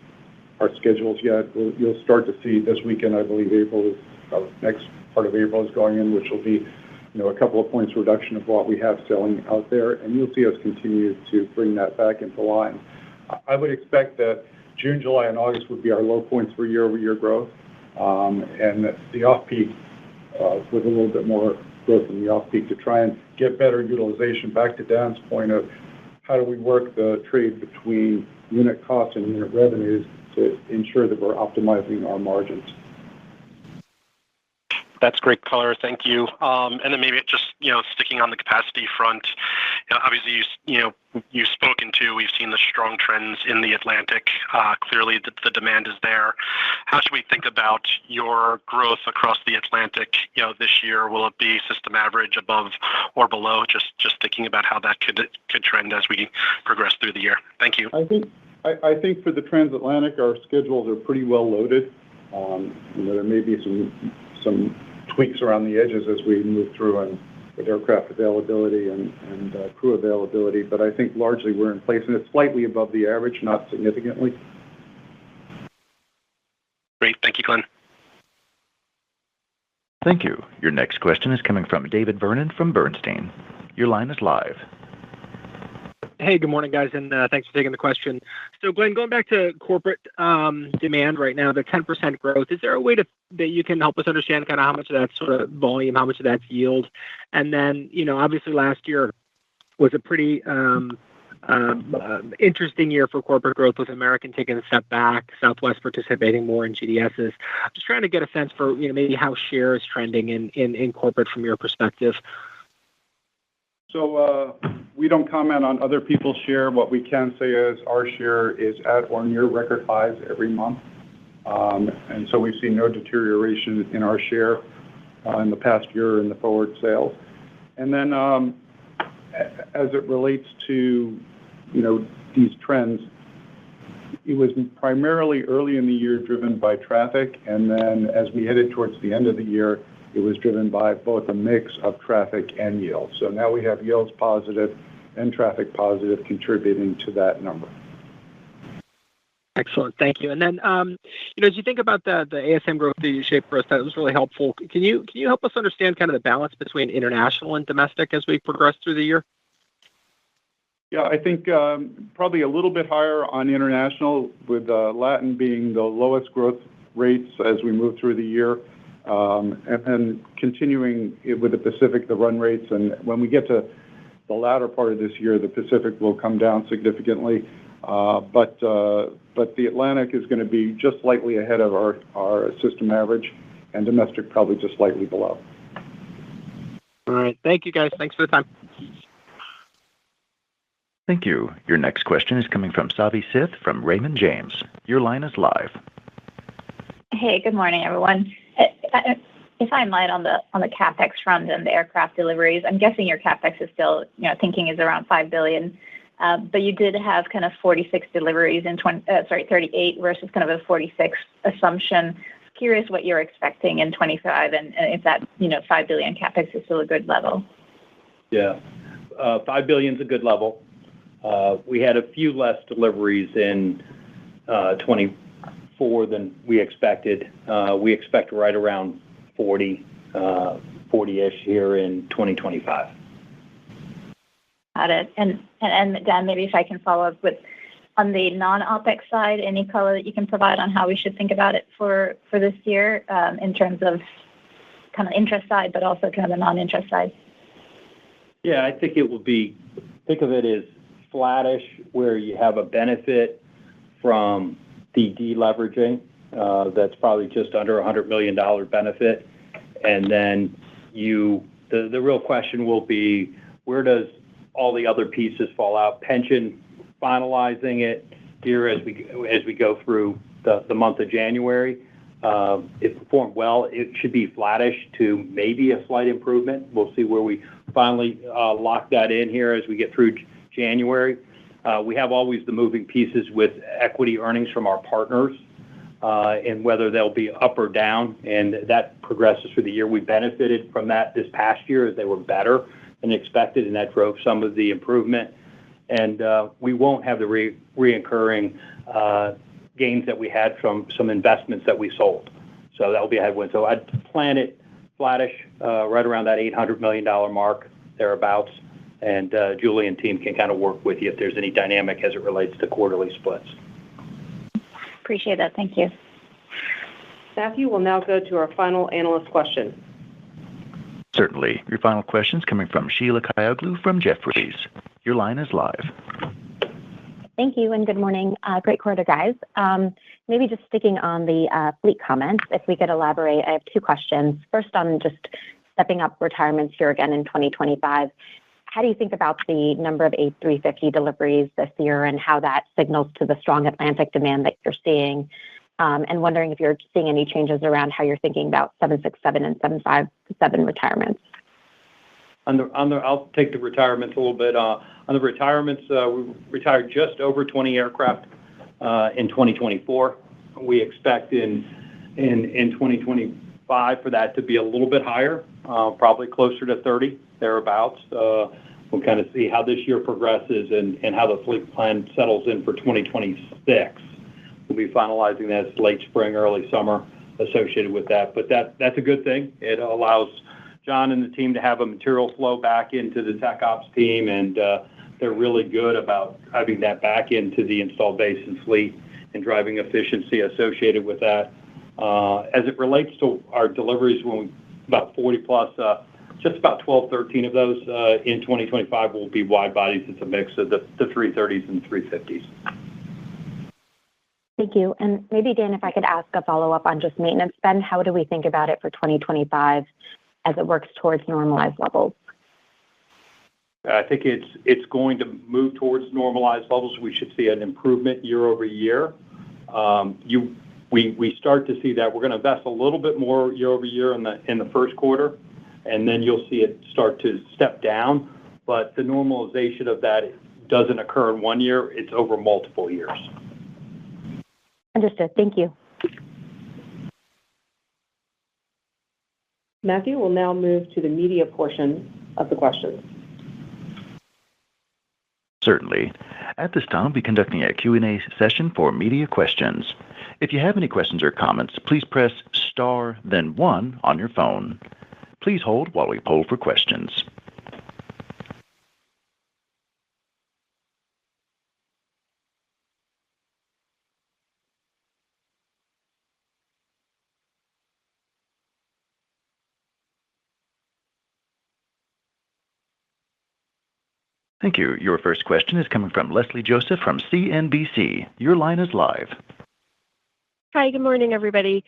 our schedules yet. You'll start to see this weekend, I believe next part of April is going in, which will be a couple of points reduction of what we have selling out there, and you'll see us continue to bring that back into line. I would expect that June, July, and August would be our low points for year-over-year growth, and the off-peak with a little bit more growth in the off-peak to try and get better utilization. Back to Dan's point of how do we work the trade between unit costs and unit revenues to ensure that we're optimizing our margins. That's great color. Thank you. And then maybe just, sticking on the capacity front, obviously, you've spoken to, we've seen the strong trends in the Atlantic. Clearly, the demand is there. How should we think about your growth across the Atlantic, this year? Will it be system average, above or below? Just thinking about how that could trend as we progress through the year. Thank you. I think for the transatlantic, our schedules are pretty well loaded. There may be some tweaks around the edges as we move through and with aircraft availability and crew availability, but I think largely we're in place, and it's slightly above the average, not significantly. Great. Thank you, Glenn. Thank you. Your next question is coming from David Vernon from Bernstein. Your line is live. Hey, good morning, guys, and thanks for taking the question. So, Glenn, going back to corporate demand right now, the 10% growth, is there a way that you can help us understand kind of how much of that's sort of volume, how much of that's yield? And then, obviously last year was a pretty interesting year for corporate growth, with American taking a step back, Southwest participating more in GDSs. I'm just trying to get a sense for, maybe how share is trending in corporate from your perspective. So we don't comment on other people's share. What we can say is our share is at or near record highs every month. And so we've seen no deterioration in our share in the past year in the forward sales. And then as it relates to, these trends, it was primarily early in the year driven by traffic. And then as we headed towards the end of the year, it was driven by both a mix of traffic and yield. So now we have yields positive and traffic positive contributing to that number. Excellent. Thank you. And then, as you think about the ASM growth, the shape growth, that was really helpful. Can you help us understand kind of the balance between international and domestic as we progress through the year? Yeah, I think probably a little bit higher on international, with Latin being the lowest growth rates as we move through the year, and then continuing with the Pacific, the run rates. And when we get to the latter part of this year, the Pacific will come down significantly. But the Atlantic is going to be just slightly ahead of our system average, and domestic probably just slightly below. All right. Thank you, guys. Thanks for the time. Thank you. Your next question is coming from Savi Syth from Raymond James. Your line is live. Hey, good morning, everyone. If I might, on the CapEx front and the aircraft deliveries, I'm guessing your CapEx is still, thinking is around $5 billion. But you did have kind of 46 deliveries in 38 versus kind of a 46 assumption. Curious what you're expecting in 25 and if that, $5 billion CapEx is still a good level. Yeah. $5 billion is a good level. We had a few less deliveries in 24 than we expected. We expect right around 40-ish here in 2025. Got it. And Dan, maybe if I can follow up with, on the non-OPEX side, any color that you can provide on how we should think about it for this year in terms of kind of interest side, but also kind of the non-interest side? Yeah, I think it will be, think of it as flattish, where you have a benefit from the deleveraging. That's probably just under $100 million benefit. And then the real question will be, where does all the other pieces fall out? Pension, finalizing it here as we go through the month of January. It performed well. It should be flattish to maybe a slight improvement. We'll see where we finally lock that in here as we get through January. We have always the moving pieces with equity earnings from our partners, and whether they'll be up or down, and that progresses through the year. We benefited from that this past year as they were better than expected, and that drove some of the improvement. And we won't have the reoccurring gains that we had from some investments that we sold. So that will be a headwind. So I'd plan it flattish, right around that $800 million mark, thereabouts. And Julie and team can kind of work with you if there's any dynamic as it relates to quarterly splits. Appreciate that. Thank you. Matthew, we'll now go to our final analyst question. Certainly. Your final question is coming from Sheila Kahyaoglu from Jefferies. Your line is live. Thank you and good morning. Great quarter, guys. Maybe just sticking on the fleet comments, if we could elaborate. I have two questions. First, on just stepping up retirements here again in 2025. How do you think about the number of A350 deliveries this year and how that signals to the strong Atlantic demand that you're seeing? And wondering if you're seeing any changes around how you're thinking about 767 and 757 retirements. I'll take the retirements a little bit. On the retirements, we retired just over 20 aircraft in 2024. We expect in 2025 for that to be a little bit higher, probably closer to 30, thereabouts. We'll kind of see how this year progresses and how the fleet plan settles in for 2026. We'll be finalizing that late spring, early summer associated with that. But that's a good thing. It allows John and the team to have a material flow back into the tech ops team, and they're really good about having that back into the installed base and fleet and driving efficiency associated with that. As it relates to our deliveries, about 40 plus, just about 12, 13 of those in 2025 will be wide bodies. It's a mix of the 330s and 350s. Thank you. And maybe, Dan, if I could ask a follow-up on just maintenance spend, how do we think about it for 2025 as it works towards normalized levels? I think it's going to move towards normalized levels. We should see an improvement year over year. We start to see that. We're going to invest a little bit more year over year in the first quarter, and then you'll see it start to step down. But the normalization of that doesn't occur in 1 year. It's over multiple years. Understood. Thank you. Matthew will now move to the media portion of the questions. Certainly. At this time, we'll be conducting a Q&A session for media questions. If you have any questions or comments, please press star, then 1 on your phone. Please hold while we poll for questions. Thank you. Your first question is coming from Leslie Joseph from CNBC. Your line is live. Hi, good morning, everybody.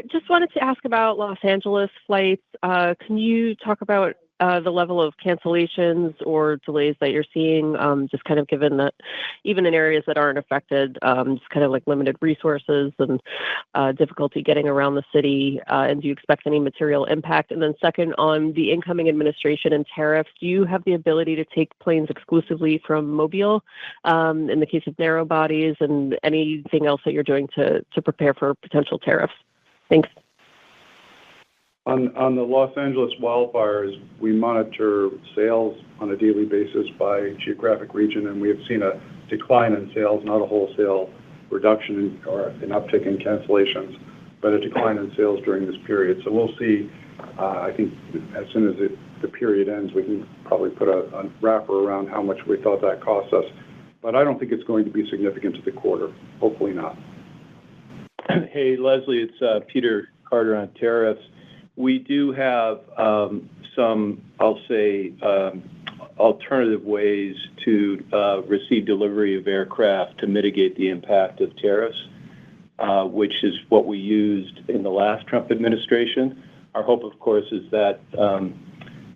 Just wanted to ask about Los Angeles flights. Can you talk about the level of cancellations or delays that you're seeing, just kind of given that even in areas that aren't affected, just kind of like limited resources and difficulty getting around the city? And do you expect any material impact? And then second, on the incoming administration and tariffs, do you have the ability to take planes exclusively from Mobile in the case of narrow bodies, and anything else that you're doing to prepare for potential tariffs? Thanks. On the Los Angeles wildfires, we monitor sales on a daily basis by geographic region, and we have seen a decline in sales, not a wholesale reduction or an uptick in cancellations, but a decline in sales during this period. So we'll see, I think as soon as the period ends, we can probably put a wrapper around how much we thought that cost us. But I don't think it's going to be significant to the quarter. Hopefully not. Hey, Leslie, it's Peter Carter on tariffs. We do have some, I'll say, alternative ways to receive delivery of aircraft to mitigate the impact of tariffs, which is what we used in the last Trump administration. Our hope, of course, is that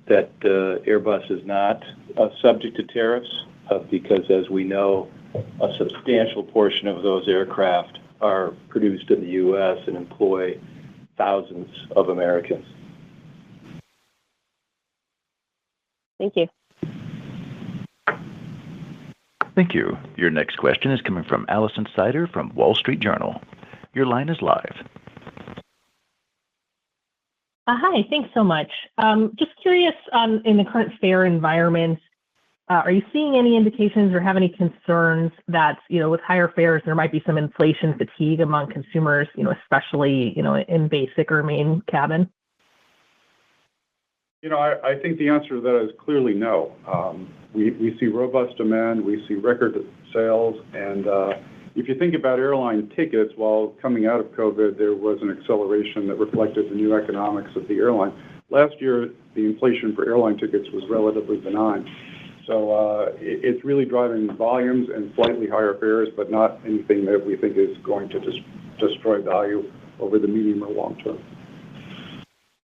Airbus is not subject to tariffs because, as we know, a substantial portion of those aircraft are produced in the U.S. and employ thousands of Americans. Thank you. Thank you. Your next question is coming from Allison Sider from Wall Street Journal. Your line is live. Hi, thanks so much. Just curious, in the current fare environment, are you seeing any indications or have any concerns that, with higher fares, there might be some inflation fatigue among consumers, especially, in basic or main cabin? I think the answer to that is clearly no. We see robust demand, we see record sales, and if you think about airline tickets, while coming out of COVID, there was an acceleration that reflected the new economics of the airline. Last year, the inflation for airline tickets was relatively benign. So it's really driving volumes and slightly higher fares, but not anything that we think is going to destroy value over the medium or long term.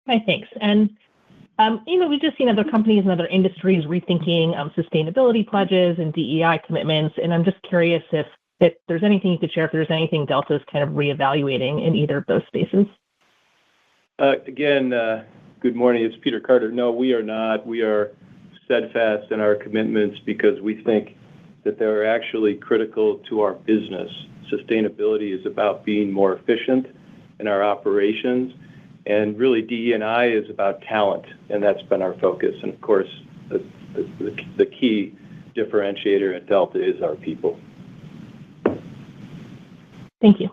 Okay, thanks. And, we've just seen other companies and other industries rethinking sustainability pledges and DEI commitments, and I'm just curious if there's anything you could share, if there's anything Delta's kind of reevaluating in either of those spaces. Again, good morning. It's Peter Carter. No, we are not. We are steadfast in our commitments because we think that they're actually critical to our business. Sustainability is about being more efficient in our operations, and really DE&I is about talent, and that's been our focus. And of course, the key differentiator at Delta is our people. Thank you.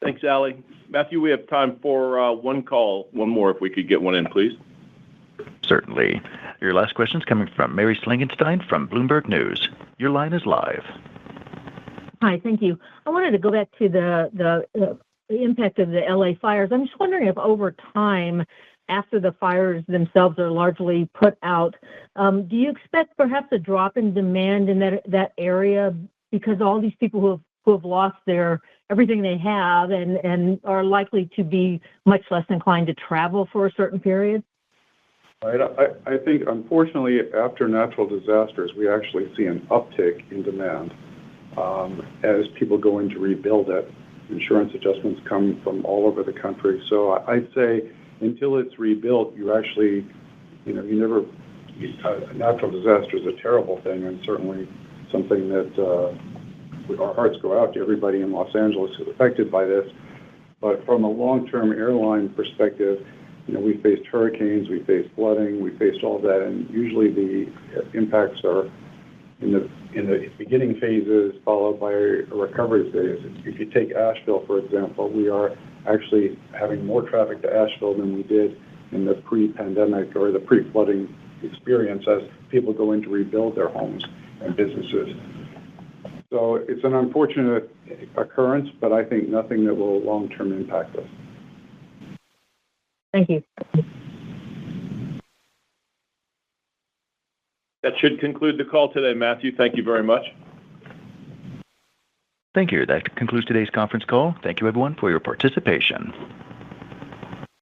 Thanks, Allie. Matthew, we have time for one more if we could get one in, please. Certainly. Your last question is coming from Mary Slingenstein from Bloomberg News. Your line is live. Hi, thank you. I wanted to go back to the impact of the LA fires. I'm just wondering if over time, after the fires themselves are largely put out, do you expect perhaps a drop in demand in that area because all these people who have lost everything they have and are likely to be much less inclined to travel for a certain period? Right. I think, unfortunately, after natural disasters, we actually see an uptick in demand as people go in to rebuild it. Insurance adjustments come from all over the country. So I'd say until it's rebuilt, you actually, a natural disaster is a terrible thing and certainly something that our hearts go out to everybody in Los Angeles who's affected by this. But from a long-term airline perspective, we faced hurricanes, we faced flooding, we faced all that, and usually the impacts are in the in the beginning phases, followed by a recovery phase. If you take Asheville, for example, we are actually having more traffic to Asheville than we did in the pre-pandemic or the pre-flooding experience as people go in to rebuild their homes and businesses. So it's an unfortunate occurrence, but I think nothing that will long-term impact us. Thank you. That should conclude the call today, Matthew. Thank you very much. Thank you. That concludes today's conference call. Thank you, everyone, for your participation.